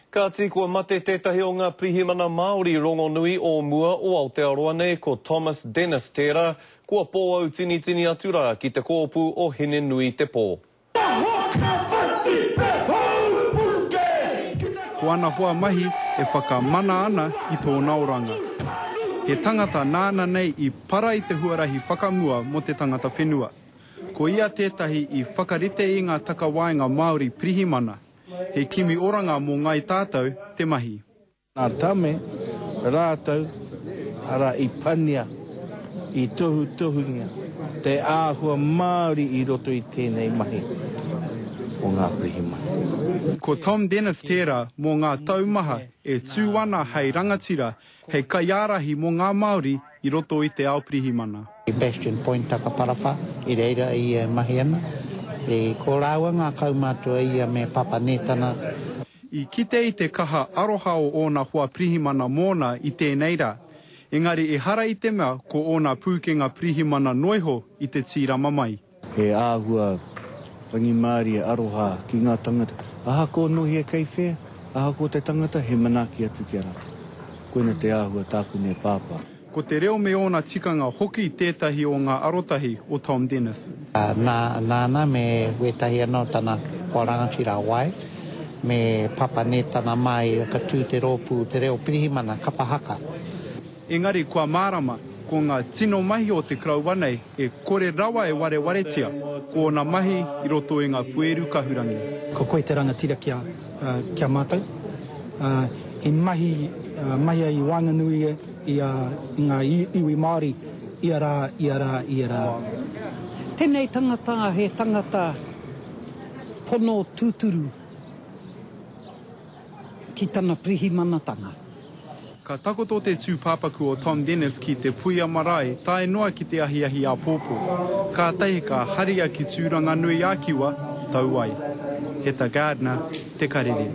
Ka tikua mate tētahi o ngā prihimana Māori rongonui o mua o Aotearoa nei ko Thomas Dennis tērā, kua pō au tini atu rā ki te kōpū o Hine Nui te pō. Ko ana hoa mahi e whakamana ana i tōna oranga. He tangata nāna nei i para i te huarahi whakamua mo te tangata whenua. Ko ia tētahi i whakarite i ngā takawaenga Māori prihimana. He kimi oranga mō ngai tātou te mahi. Nā tame, rātou, ara i pania, i tohungia, te āhua Māori i roto i tēnei mahi o ngā prihimana. Ko Tom Dennis tērā mō ngā taumaha e tūwana hei rangatira, hei kaiarahi mō ngā Māori i roto i te ao prihimana. Bastion Point takaparafa, i reira i mahi ana. E ko rāua ngā kaumātua ia me papanetana. I kite i te kaha aroha o ōna hua prihimana mōna i tēnei rā. Engari e hara i te mea ko ōna pūkenga prihimana noiho i te tīrama mai. He āhua rangi Māori e aroha ki ngā tangata. Aha ko nohi e kei whea, aha ko te tangata he manaki atu ki arata. Koina te āhua tāku ne pāpā. Ko te reo me ōna tikanga hoki tētahi o ngā arotahi o Tom Dennis. Nāna me wetahi anō tana o rangatira wai, me papanetana mai ka tū te rōpū te reo prihimana kapahaka. Engari kua mārama, ko ngā tino mahi o te krauwanei e kore rawa e warewaretia, ko ngā mahi i roto i ngā pueru kahurangi. Ko koe te rangatira kia mātou. He mahi i Wanganui i ngā iwi Māori, i ara. Tēnei tangata he tangata pono tūturu ki tana prihimanatanga. Ka takoto te tūpāpaku o Tom Dennis ki te puia marae, tae noa ki te ahiahi a pōpō. Ka tehi ka haria ki tūranga nui ākiwa, tau ai. He ta Gardner, te karere.